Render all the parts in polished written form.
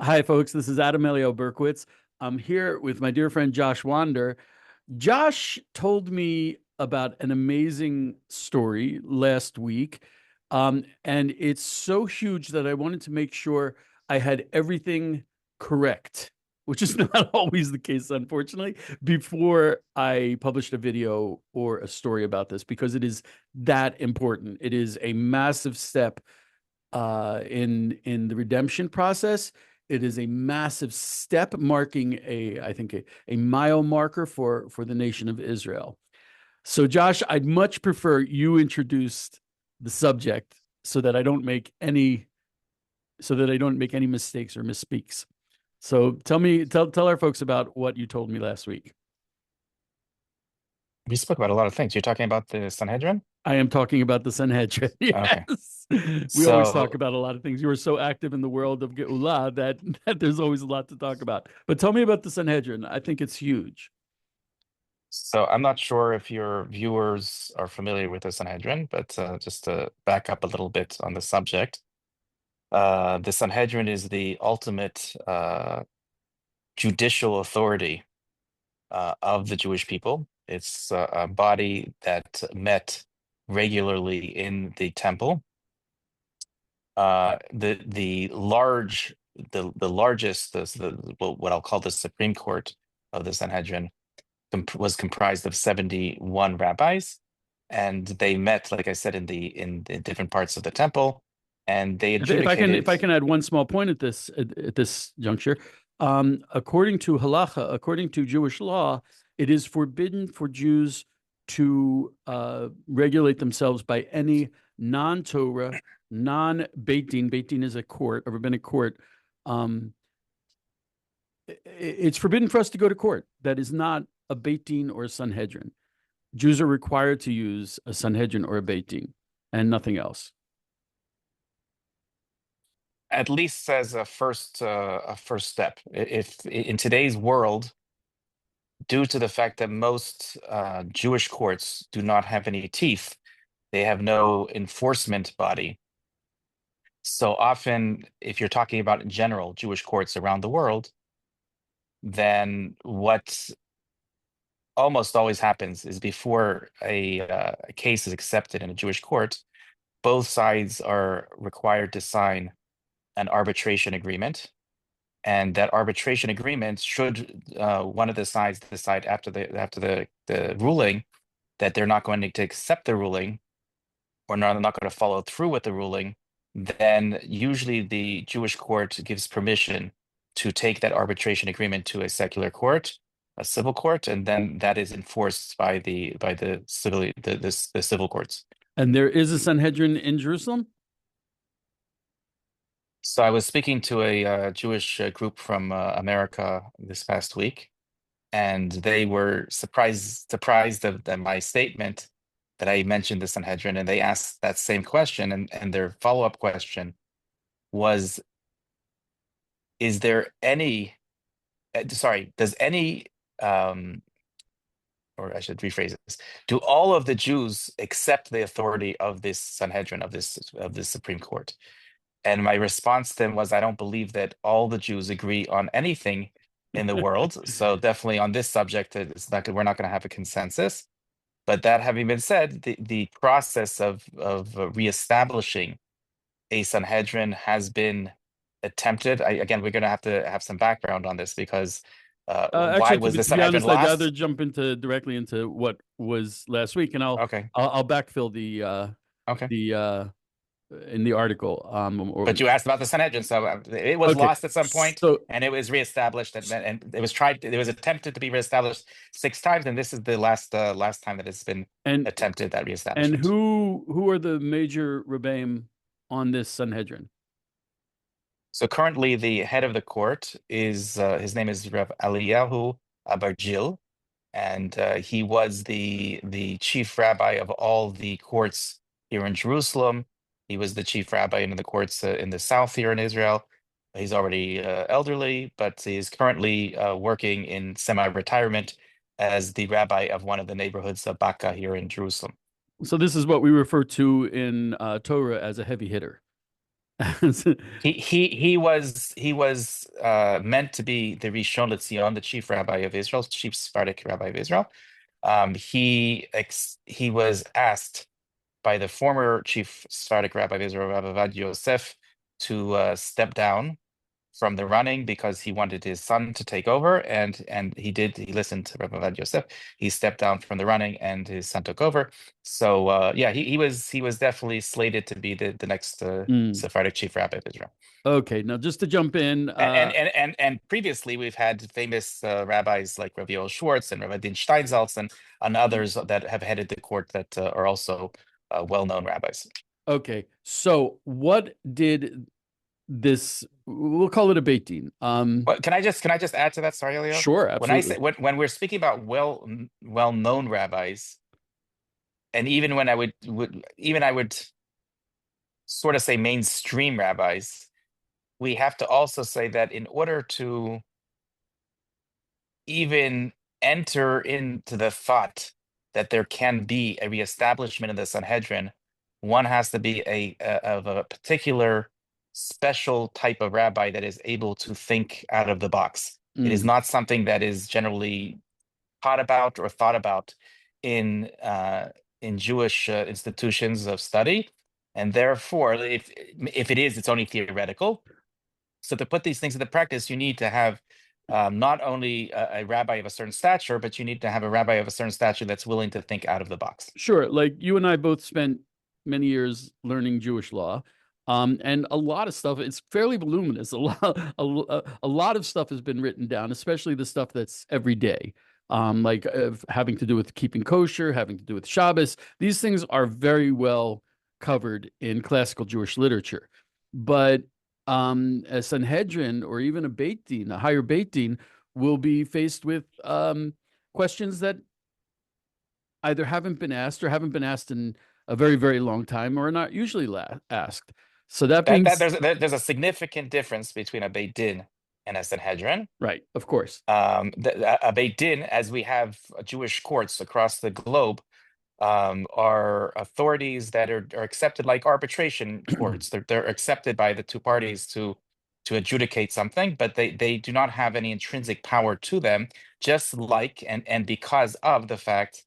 Hi, folks. This is Adam Elio Berkowitz. I'm here with my dear friend Josh Wander. Josh told me about an amazing story last week, and it's so huge that I wanted to make sure I had everything correct, which is not always the case, unfortunately, before I published a video or a story about this, because it is that important. It is a massive step in the redemption process. It is a massive step marking I think a mile marker for the nation of Israel. So Josh, I'd much prefer you introduced the subject so that I don't make any mistakes or misspeaks. So tell our folks about what you told me last week. We spoke about a lot of things. You're talking about the Sanhedrin? I am talking about the Sanhedrin. Okay. Yes. We always talk So about a lot of things. You are so active in the world of Geulah that there's always a lot to talk about. But tell me about the Sanhedrin. I think it's huge. so I'm not sure if your viewers are familiar with the Sanhedrin, but just to back up a little bit on the subject, the Sanhedrin is the ultimate judicial authority of the Jewish people. It's a body that met regularly in the temple. The largest, what I'll call the Supreme Court of the Sanhedrin was comprised of 71 rabbis, and they met, like I said, in the different parts of the temple, and they If adjudicated. I can add one small point at this juncture, according to halacha, according to Jewish law, it is forbidden for Jews to regulate themselves by any non-Torah, non-Beit Din. Beit Din is a court, a rabbinic court. Um, it's forbidden for us to go to court. That is not a Beit Din or a Sanhedrin. Jews are required to use a Sanhedrin or a Beit Din and nothing else. At least as a first step. If in today's world, due to the fact that most Jewish courts do not have any teeth, they have no enforcement body. So often, if you're talking about in general Jewish courts around the world, then what almost always happens is before a case is accepted in a Jewish court, both sides are required to sign an arbitration agreement. And that arbitration agreement, should one of the sides decide after the ruling that they're not going to accept the ruling, or not going to follow through with the ruling, then usually the Jewish court gives permission to take that arbitration agreement to a secular court, a civil court, and then that is enforced by the civil courts. And there is a Sanhedrin in Jerusalem. So I was speaking to a Jewish group from America this past week, and they were surprised of my statement that I mentioned the Sanhedrin, and they asked that same question, and their follow-up question was, is there any, sorry, does any, or I should rephrase this, do all of the Jews accept the authority of this Sanhedrin, of this Supreme Court? And my response to them was, I don't believe that all the Jews agree on anything in the world. So definitely on this subject, we're not going to have a consensus. But that having been said, the process of reestablishing a Sanhedrin has been attempted. Again, we're going to have some background on this, because why Actually, was the to be Sanhedrin honest, I'd rather lost? jump directly into what was last week, and Okay, I'll backfill okay. the in the article. But you asked about the Sanhedrin, so it was Okay, lost at some point, so and it was reestablished, and it was attempted to be reestablished 6 times, and this is the last time that it's been and attempted at and reestablishment. who are the major rebbeim on this Sanhedrin? So currently, the head of the court is his name is Rev Eliyahu Abargil, and he was the chief rabbi of all the courts here in Jerusalem. He was the chief rabbi in the courts in the south here in Israel. He's already elderly, but he is currently working in semi-retirement as the rabbi of one of the neighborhoods of Baka here in Jerusalem. So this is what we refer to in Torah as a heavy hitter. He was meant to be the Rishon LeZion, the chief rabbi of Israel, chief Sephardic rabbi of Israel. He was asked by the former chief Sephardic rabbi of Israel, Rabbi Vad Yosef, to step down from the running because he wanted his son to take over, and he did. He listened to Rabbi Vad Yosef. He stepped down from the running, and his son took over. So yeah, he was definitely slated to be the next Mm. Sephardic chief rabbi of Israel. Okay, now just to jump in, And previously we've had famous rabbis like Rabbi Yoel Schwartz and Rabbi Din Steinsaltz and others that have headed the court that are also well-known rabbis. okay, so what did this, we'll call it a Beit Din. But can I just add to that? Sorry, Elio. Sure, When I say absolutely. when we're speaking about well-known rabbis, and even when I would sort of say mainstream rabbis, we have to also say that in order to even enter into the thought that there can be a reestablishment of the Sanhedrin, one has to be of a particular special type of rabbi that is able to think out of the box. It is Mm, not something that is generally taught about or thought about in Jewish institutions of study, and therefore, if it is, it's only theoretical. So to put these things into practice, you need to have not only a rabbi of a certain stature, but you need to have a rabbi of a certain stature that's willing to think out of the box. sure, like you and I both spent many years learning Jewish law. And a lot of stuff, it's fairly voluminous. A lot of stuff has been written down, especially the stuff that's every day. Like having to do with keeping kosher, having to do with Shabbos. These things are very well covered in classical Jewish literature. But a Sanhedrin or even a Beit Din, a higher Beit Din, will be faced with questions that either haven't been asked or haven't been asked in a very, very long time or are not usually asked. So that That, being that there's a significant difference between a Beit Din and a Sanhedrin. right, of course. A Beit Din, as we have Jewish courts across the globe, are authorities that are accepted like arbitration courts. They're accepted by the two parties to adjudicate something, but they do not have any intrinsic power to them, just like and because of the fact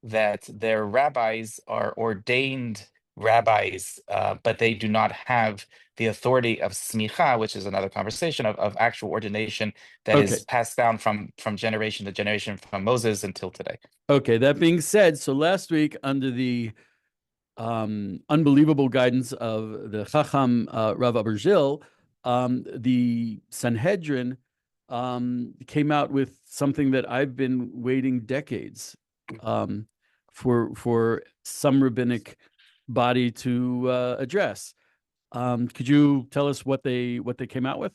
that their rabbis are ordained rabbis, but they do not have the authority of smicha, which is another conversation of actual ordination that Okay. is passed down from generation to generation from Moses until today. Okay. That being said, so last week, under the unbelievable guidance of the Chacham Rav Abergil, the Sanhedrin came out with something that I've been waiting decades for some rabbinic body to address. Could you tell us what they came out with?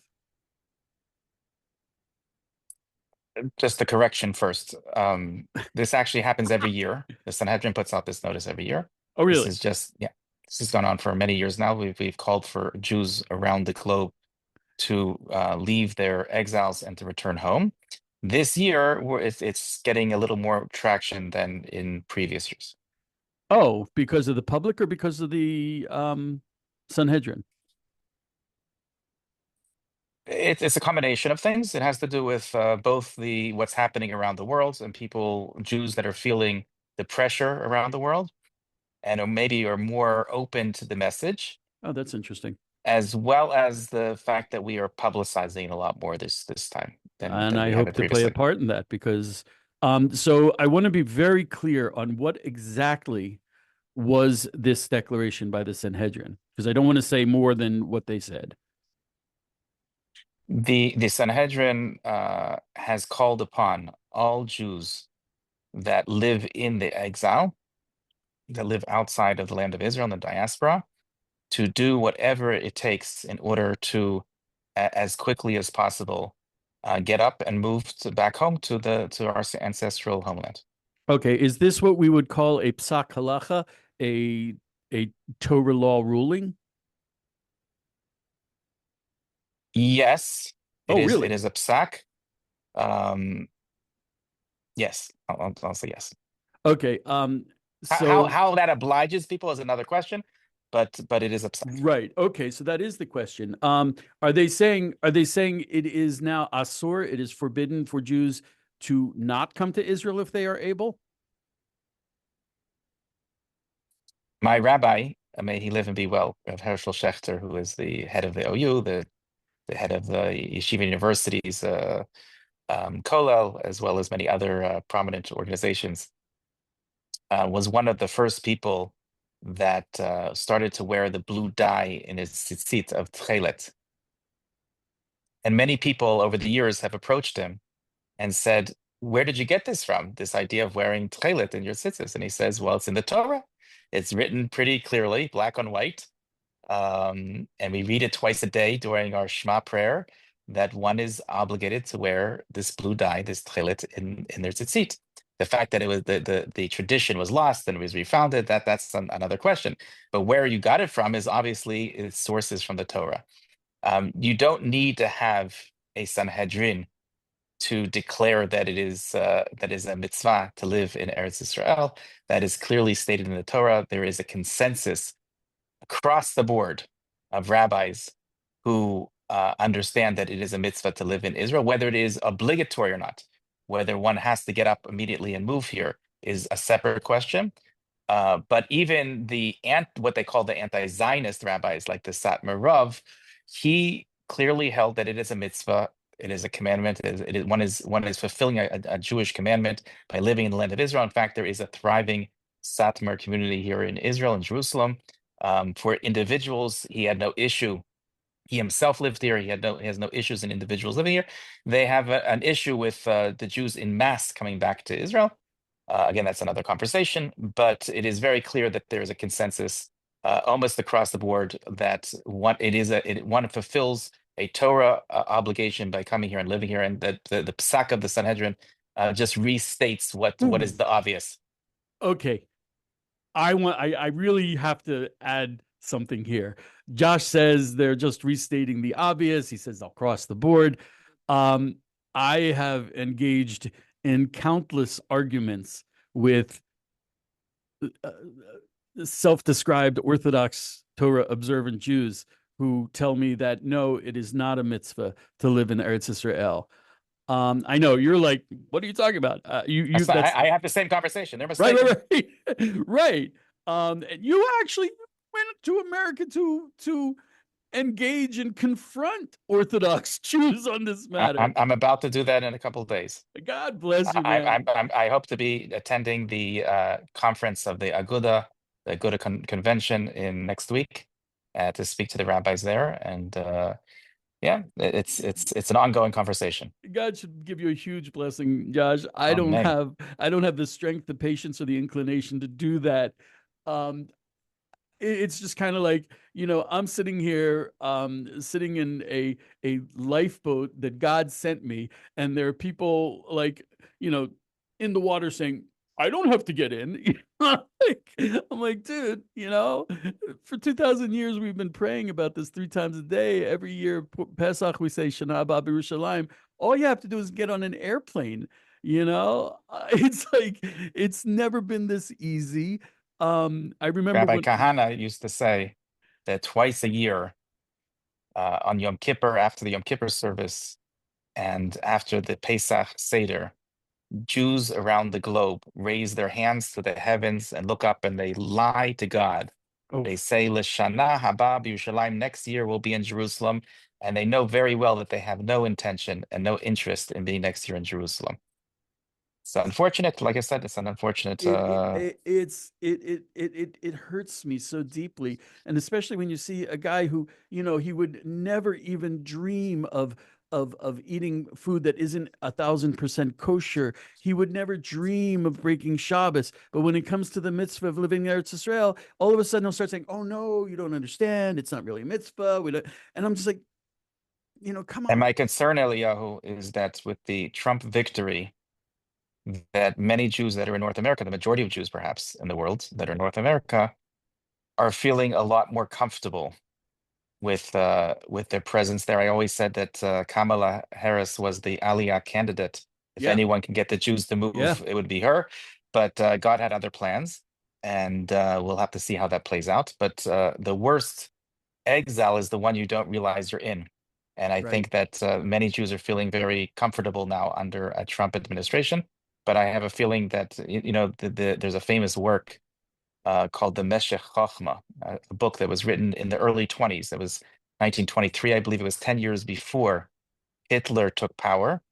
Just the correction first. This actually happens every year. The Sanhedrin puts out this notice every year. Oh, This really? is just, yeah, this has gone on for many years now. We've called for Jews around the globe to leave their exiles and to return home. This year, it's getting a little more traction than in previous years. Oh, because of the public or because of the Sanhedrin? It's a combination of things. It has to do with both what's happening around the world and people, Jews that are feeling the pressure around the world and maybe are more open to the message, Oh, that's interesting. as well as the fact that we are publicizing a lot more this time than And than I we have hope it to play a previously. part in that because so I want to be very clear on what exactly was this declaration by the Sanhedrin, because I don't want to say more than what they said. The Sanhedrin has called upon all Jews that live in the exile, that live outside of the land of Israel in the diaspora, to do whatever it takes in order to, as quickly as possible, get up and move back home to our ancestral homeland. Okay, is this what we would call a psak halacha, a a Torah law ruling? Yes, it Oh, is. It really? is a psak. Um, yes, I'll say yes. Okay. How So how that obliges people is another question, but it is a psak. Right. Okay. So that is the question. Are they saying it is now asur? It is forbidden for Jews to not come to Israel if they are able? My rabbi, may he live and be well, Rav Herschel Schechter, who is the head of the OU, the head of the Yeshiva University's Kollel, as well as many other prominent organizations, was one of the first people that started to wear the blue dye in his tzitzit of tchelet. And many people over the years have approached him and said, "Where did you get this from? This idea of wearing tchelet in your tzitzis?" And he says, "Well, it's in the Torah. It's written pretty clearly, black on white. And we read it twice a day during our Shema prayer that one is obligated to wear this blue dye, this tchelet, in their tzitzit. The fact that it was the tradition was lost and was refounded, that's another question. But where you got it from is obviously its sources from the Torah. You don't need to have a Sanhedrin to declare that it is a mitzvah to live in Eretz Israel. That is clearly stated in the Torah. There is a consensus across the board of rabbis who understand that it is a mitzvah to live in Israel, whether it is obligatory or not. Whether one has to get up immediately and move here is a separate question. But even what they call the anti-Zionist rabbis, like the Satmar Rav, he clearly held that it is a mitzvah. It is a commandment. One is fulfilling a Jewish commandment by living in the land of Israel. In fact, there is a thriving Satmar community here in Israel, in Jerusalem. For individuals, he had no issue. He himself lived here. He has no issues in individuals living here. They have an issue with the Jews in mass coming back to Israel. Again, that's another conversation, but it is very clear that there is a consensus almost across the board that one fulfills a Torah obligation by coming here and living here, and that the psak of the Sanhedrin just restates what is the obvious. Okay. I really have to add something here. Josh says they're just restating the obvious. He says they'll cross the board. I have engaged in countless arguments with self-described Orthodox Torah observant Jews who tell me that no, it is not a mitzvah to live in Eretz Israel. I know you're like, what are you talking about? I have the same conversation. They're right, mistaken. right. You actually went to America to engage and confront Orthodox Jews on this matter. I'm about to do that in a couple of days. God bless you, man. I hope to be attending the conference of the Aguda convention in next week to speak to the rabbis there, and yeah, it's an ongoing conversation. God should give you a huge blessing, Josh. I don't Amen. have the strength, the patience, or the inclination to do that. It's just kind of like, I'm sitting here, sitting in a lifeboat that God sent me, and there are people like, in the water saying, I don't have to get in. I'm like, dude, for 2,000 years we've been praying about this 3 times a day. Every year, Pesach, we say Shana Haba B'Yerushalayim. All you have to do is get on an airplane. It's like it's never been this easy. I remember Rabbi when. Kahana used to say that twice a year, on Yom Kippur, after the Yom Kippur service, and after the Pesach Seder, Jews around the globe raise their hands to the heavens and look up, and they lie to God. Oh, They say, "L'shana haba b'Yerushalayim," next year we'll be in Jerusalem, and they know very well that they have no intention and no interest in being next year in Jerusalem. It's unfortunate. Like I said, it's an unfortunate. it hurts me so deeply, and especially when you see a guy who, he would never even dream of eating food that isn't 1,000% kosher. He would never dream of breaking Shabbos. But when it comes to the mitzvah of living in Eretz Israel, all of a sudden he'll start saying, "Oh no, you don't understand. It's not really a mitzvah." And I'm just like, come And on. my concern, Eliyahu, is that with the Trump victory, that many Jews that are in North America, the majority of Jews perhaps in the world that are in North America, are feeling a lot more comfortable with their presence there. I always said that Kamala Harris was the Aliyah candidate. If Yeah, anyone can get the Jews to yeah. move, it would be her. But God had other plans. and we'll have to see how that plays out. But the worst exile is the one you don't realize you're in. And I Right. think that many Jews are feeling very comfortable now under a Trump administration. But I have a feeling that, there's a famous work called the Meshech Chochmah, a book that was written in the early 20s. It was 1923, I believe it was 10 years before Hitler took power.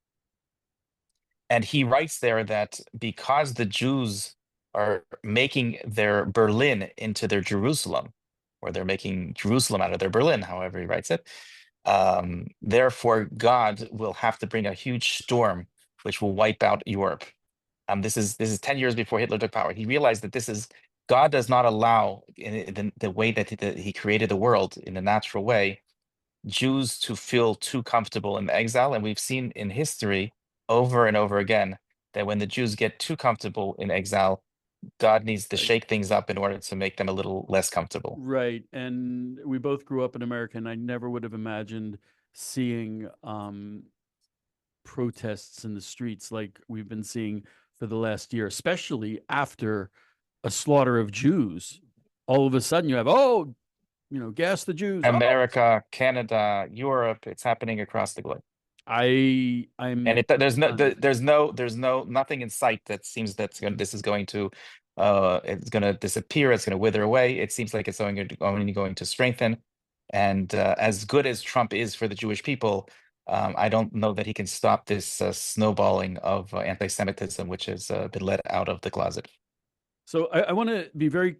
And he writes there that because the Jews are making their Berlin into their Jerusalem, or they're making Jerusalem out of their Berlin, however he writes it, therefore God will have to bring a huge storm which will wipe out Europe. This is 10 years before Hitler took power. He realized that God does not allow, in the way that he created the world in a natural way, Jews to feel too comfortable in exile. And we've seen in history over and over again that when the Jews get too comfortable in exile, God needs to Right. shake things up in order to make them a little less comfortable. Right. And we both grew up in America, and I never would have imagined seeing protests in the streets like we've been seeing for the last year, especially after a slaughter of Jews. All of a sudden you have, oh, gas the Jews. Oh, America, Canada, Europe, it's happening across the globe. And I'm there's stunned. nothing in sight that seems this is going to it's going to disappear, it's going to wither away. It seems like it's only going to strengthen. And as good as Trump is for the Jewish people, I don't know that he can stop this snowballing of anti-Semitism, which has been let out of the closet. So I want to be very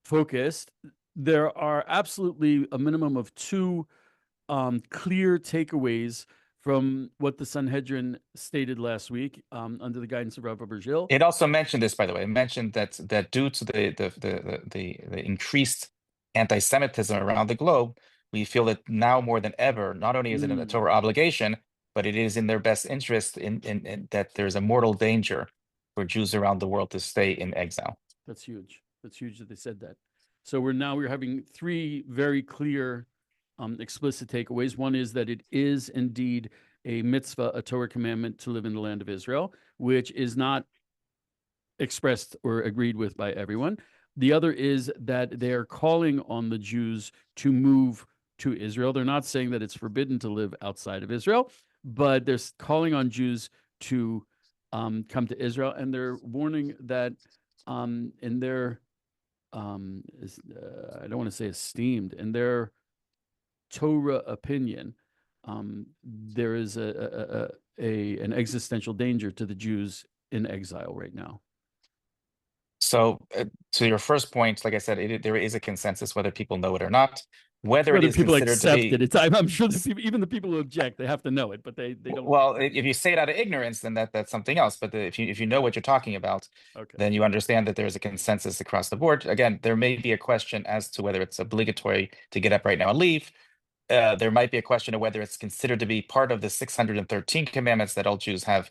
focused. There are absolutely a minimum of two clear takeaways from what the Sanhedrin stated last week under the guidance of Rabbi Virgil. It also mentioned this, by the way. It mentioned that due to the increased anti-Semitism around the globe, we feel that now more than ever, not only is it a Mm, Torah obligation, but it is in their best interest in that there's a mortal danger for Jews around the world to stay in exile. that's huge. That's huge that they said that. So we're having three very clear, explicit takeaways. One is that it is indeed a mitzvah, a Torah commandment to live in the land of Israel, which is not expressed or agreed with by everyone. The other is that they are calling on the Jews to move to Israel. They're not saying that it's forbidden to live outside of Israel, but they're calling on Jews to come to Israel, and they're warning that in their I don't want to say esteemed, in their Torah opinion, there is an existential danger to the Jews in exile right now. So, to your first point, like I said, there is a consensus whether people know it or not, whether it Whether is people considered to accept be. it, I'm sure the people, even the people who object, they have to know it, but they don't. Well, if you say it out of ignorance, then that's something else. But if you know what you're talking about, Okay. then you understand that there is a consensus across the board. Again, there may be a question as to whether it's obligatory to get up right now and leave. There might be a question of whether it's considered to be part of the 613 commandments that all Jews have.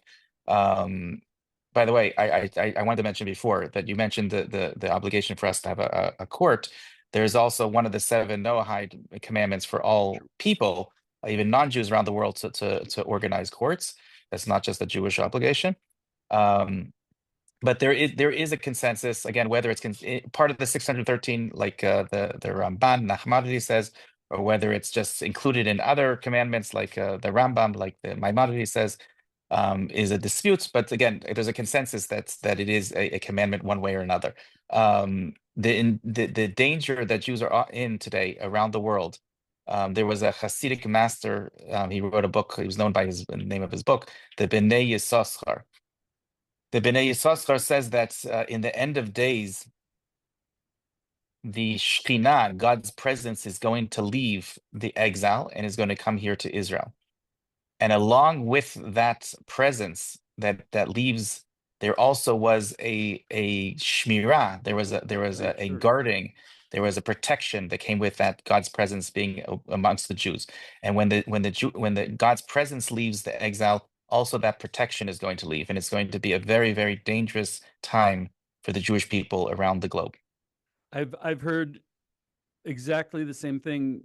By the way, I wanted to mention before that you mentioned the obligation for us to have a court. There's also one of the 7 Noahide commandments for all people, even non-Jews around the world, to organize courts. That's not just a Jewish obligation. But there is a consensus, again, whether it's part of the 613, like the Ramban Nachmanides says, or whether it's just included in other commandments, like the Rambam, like the Maimonides says, is a dispute. But again, there's a consensus that it is a commandment one way or another. The danger that Jews are in today around the world. There was a Hasidic master. He wrote a book. He was known by the name of his book, the Bnei Yissaschar. The Bnei Yissaschar says that in the end of days, the Shekhinah, God's presence, is going to leave the exile and is going to come here to Israel. And along with that presence that leaves, there also was a shmirah. There was Right, a sure. guarding. There was a protection that came with that God's presence being amongst the Jews. And when the God's presence leaves the exile, also that protection is going to leave, and it's going to be a very, very dangerous time for the Jewish people around the globe. I've heard exactly the same thing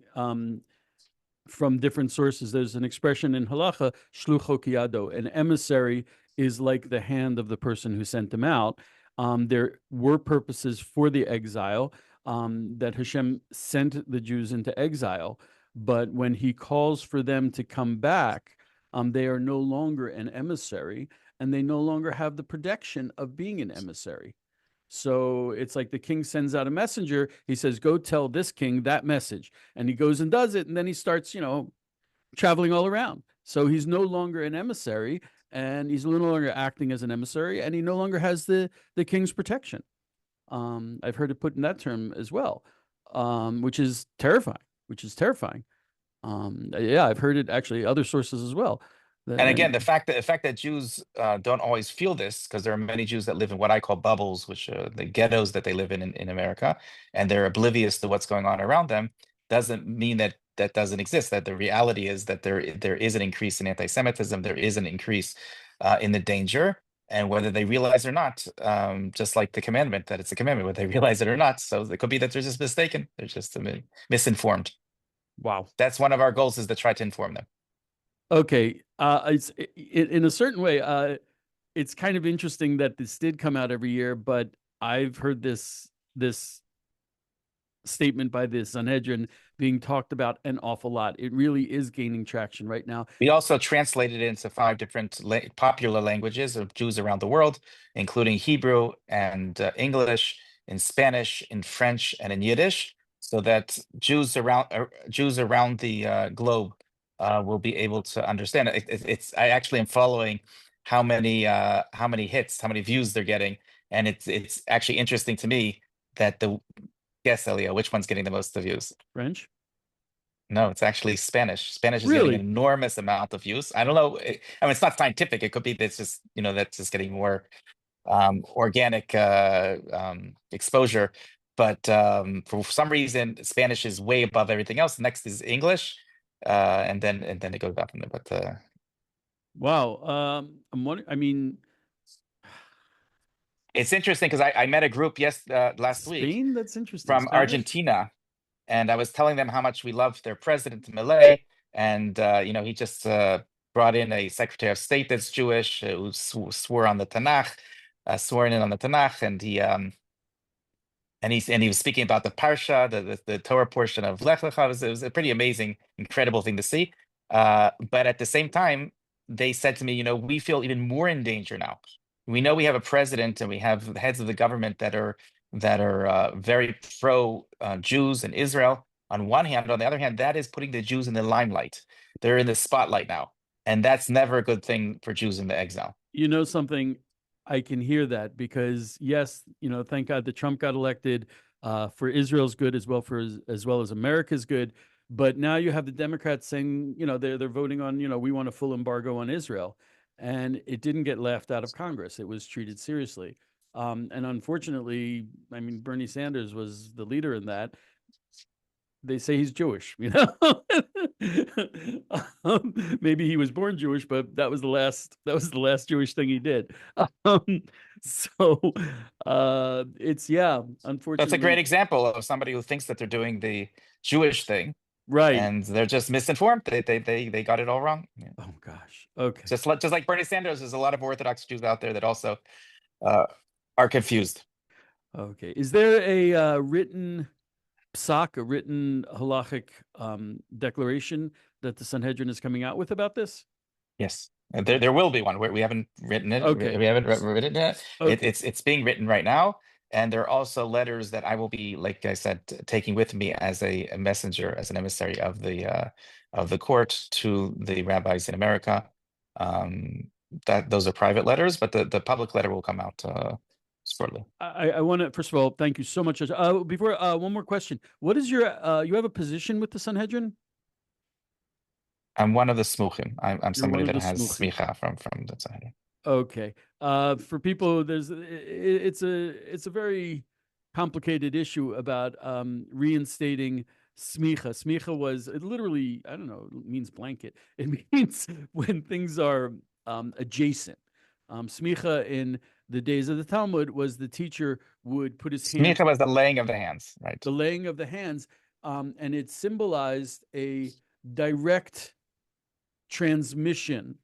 from different sources. There's an expression in halacha, shlucho kiyado. An emissary is like the hand of the person who sent him out. There were purposes for the exile, that Hashem sent the Jews into exile. But when he calls for them to come back, they are no longer an emissary, and they no longer have the protection of being an emissary. So it's like the king sends out a messenger. He says, go tell this king that message. And he goes and does it. And then he starts, traveling all around. So he's no longer an emissary, and he's no longer acting as an emissary, and he no longer has the king's protection. I've heard it put in that term as well, which is terrifying. Yeah, I've heard it actually other sources as well. And again, the fact that Jews don't always feel this, because there are many Jews that live in what I call bubbles, which are the ghettos that they live in America, and they're oblivious to what's going on around them, doesn't mean that that doesn't exist. That the reality is that there is an increase in anti-Semitism, there is an increase in the danger, and whether they realize it or not, just like the commandment, that it's a commandment, whether they realize it or not. So it could be that they're just mistaken, they're just misinformed. Wow. That's one of our goals, is to try to inform them. Okay, it's in a certain way. It's kind of interesting that this did come out every year, but I've heard this statement by the Sanhedrin being talked about an awful lot. It really is gaining traction right now. We also translated it into 5 different popular languages of Jews around the world, including Hebrew and English, in Spanish, in French, and in Yiddish, so that Jews around the globe will be able to understand it. I actually am following how many hits, how many views they're getting, and it's actually interesting to me that guess, Elio, which one's getting the most views? French? No, it's actually Spanish. Spanish is Really? getting an enormous amount of views. I don't know. I mean, it's not scientific. It could be that's just, that's just getting more organic exposure. But for some reason, Spanish is way above everything else. Next is English, and then it goes up from there. But wow, I'm wondering. I mean, it's interesting because I met a group last week Spain. That's interesting. from Spanish? Argentina, and I was telling them how much we love their president Milei, and he just brought in a Secretary of State that's Jewish, who swore on the Tanakh, sworn in on the Tanakh, and he was speaking about the Parsha, the Torah portion of Lech Lecha. It was a pretty amazing, incredible thing to see. But at the same time, they said to me, we feel even more in danger now. We know we have a president and we have the heads of the government that are very pro Jews and Israel on one hand. On the other hand, that is putting the Jews in the limelight. They're in the spotlight now, and that's never a good thing for Jews in the exile. You know something? I can hear that, because yes, thank God that Trump got elected, for Israel's good as well as America's good. But now you have the Democrats saying, they're voting on, we want a full embargo on Israel, and it didn't get laughed out of Congress. It was treated seriously. And unfortunately, I mean, Bernie Sanders was the leader in that. They say he's Jewish, maybe he was born Jewish, but that was the last Jewish thing he did. So it's, unfortunately. That's a great example of somebody who thinks that they're doing the Jewish thing, right, and they're just misinformed. They got it all wrong. Yeah. Oh gosh. Okay. Just like Bernie Sanders, there's a lot of Orthodox Jews out there that also are confused. Okay. Is there a written psak, a written halachic declaration that the Sanhedrin is coming out with about this? Yes, there will be one. We haven't written it. Okay. We haven't written it yet. Okay. It's being written right now, and there are also letters that I will be, like I said, taking with me as a messenger, as an emissary of the court to the rabbis in America. That those are private letters, but the public letter will come out shortly. I want to, first of all, thank you so much. Before, one more question. What is your, you have a position with the Sanhedrin? I'm one of the smuchim. I'm somebody one of that the has smuchim. smicha from the Sanhedrin. Okay. For people, it's a very complicated issue about reinstating smicha. Smicha was, it literally, I don't know, it means blanket. It means when things are adjacent. Smicha in the days of the Talmud was the teacher would put his hand. Smicha was the laying of the hands, right? The laying of the hands, and it symbolized a direct transmission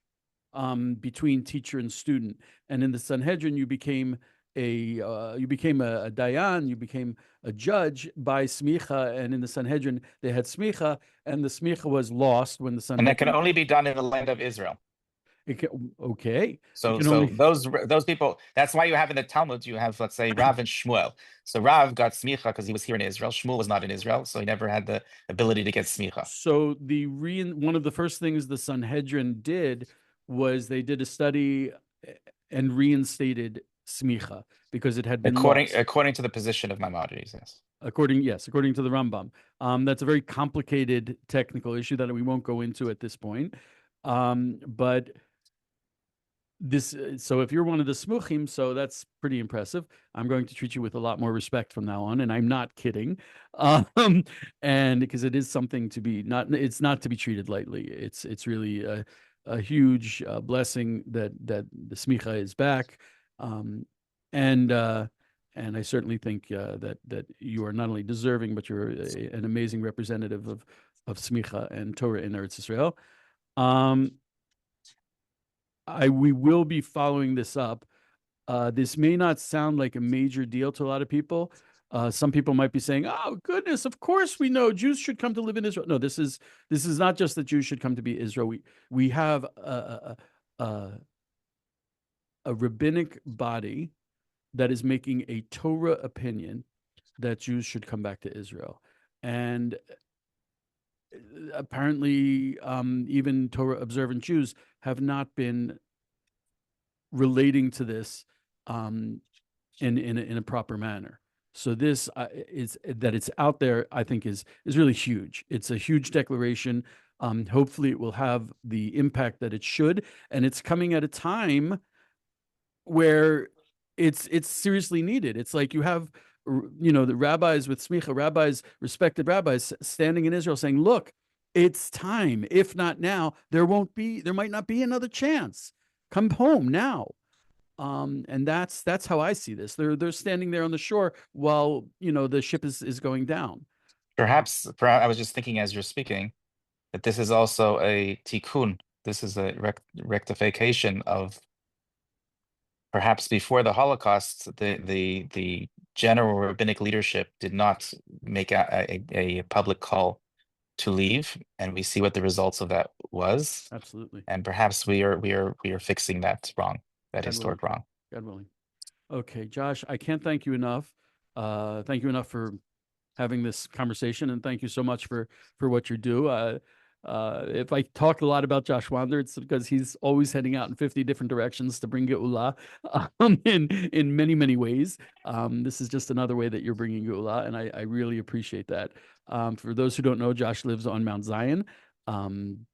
between teacher and student. And in the Sanhedrin, you became you became a dayan, you became a judge by smicha, and in the Sanhedrin they had smicha, and the smicha was lost when the And that can Sanhedrin. only be done in the land of Israel. Okay, it So, can only. those people. That's why you have in the Talmud, you have, let's say, Rav and Shmuel. So Rav got smicha because he was here in Israel. Shmuel was not in Israel, so he never had the ability to get smicha. So one of the first things the Sanhedrin did was they did a study and reinstated smicha because it had been lost. According to the position of Maimonides, yes. According to the Rambam. That's a very complicated technical issue that we won't go into at this point. But this, so if you're one of the smuchim, so that's pretty impressive. I'm going to treat you with a lot more respect from now on, and I'm not kidding. And because it is something to be it's not to be treated lightly. It's really a huge blessing that the smicha is back. And I certainly think that you are not only deserving, but you're an amazing representative of smicha and Torah in Eretz Israel. We will be following this up. This may not sound like a major deal to a lot of people. Some people might be saying, "Oh goodness, of course we know Jews should come to live in Israel." No, this is not just that Jews should come to be Israel. We have a rabbinic body that is making a Torah opinion that Jews should come back to Israel, and apparently, even Torah observant Jews have not been relating to this in a proper manner. So this is that it's out there, I think is really huge. It's a huge declaration. Hopefully it will have the impact that it should, and it's coming at a time where it's seriously needed. It's like you have the rabbis with smicha, respected rabbis standing in Israel saying, look, it's time. If not now, there might not be another chance. Come home now. And that's how I see this. They're standing there on the shore while the ship is going down. Perhaps I was just thinking as you're speaking that this is also a tikkun. This is a rectification of perhaps before the Holocaust, the general rabbinic leadership did not make a public call to leave, and we see what the results of that was. Absolutely. And perhaps we are fixing that wrong, that historic wrong. God willing. Okay, Josh, I can't thank you enough. Thank you enough for having this conversation, and thank you so much for what you do. If I talk a lot about Josh Wander, it's because he's always heading out in 50 different directions to bring Geula in many, many ways. This is just another way that you're bringing Geula, and I really appreciate that. For those who don't know, Josh lives on Mount Zion. I'm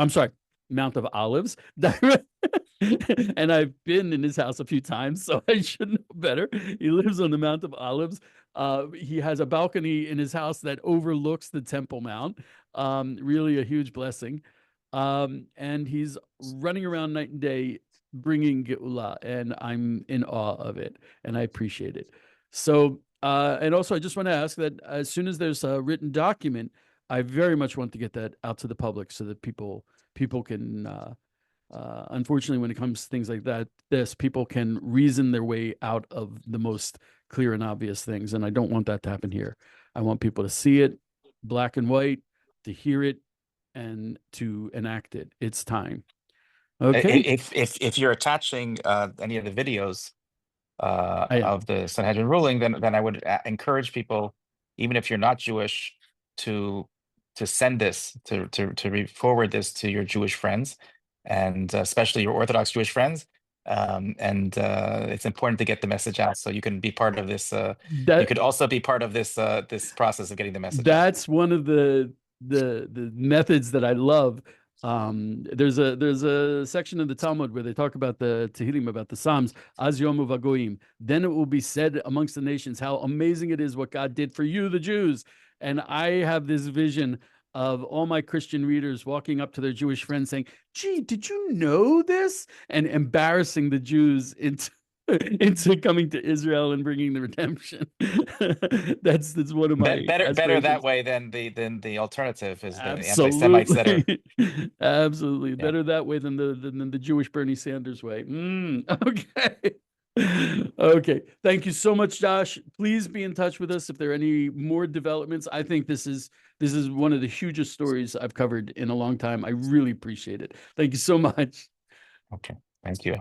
sorry, Mount of Olives. And I've been in his house a few times, so I should know better. He lives on the Mount of Olives. He has a balcony in his house that overlooks the Temple Mount. Really a huge blessing. And he's running around night and day bringing Geula, and I'm in awe of it, and I appreciate it. So, and also I just want to ask that as soon as there's a written document, I very much want to get that out to the public so that people can, unfortunately, when it comes to things like that, people can reason their way out of the most clear and obvious things. And I don't want that to happen here. I want people to see it, black and white, to hear it, and to enact it. It's time. Okay. If you're attaching any of the videos of the Sanhedrin ruling, then I would encourage people, even if you're not Jewish, to send this, to forward this to your Jewish friends, and especially your Orthodox Jewish friends. And it's important to get the message out, so you can be part of this. You could also be part of this process of getting the message out. That's one of the methods that I love. There's a section of the Talmud where they talk about the Tehillim, about the Psalms, Az Yomu Vagoim. Then it will be said amongst the nations how amazing it is what God did for you, the Jews. And I have this vision of all my Christian readers walking up to their Jewish friends saying, gee, did you know this? And embarrassing the Jews into coming to Israel and bringing the redemption. that's one of my better that way than the alternative is the anti-Semites that are absolutely better that way than the Jewish Bernie Sanders way. Okay. Okay. Thank you so much, Josh. Please be in touch with us if there are any more developments. I think this is one of the hugest stories I've covered in a long time. I really appreciate it. Thank you so much. Okay, thank you.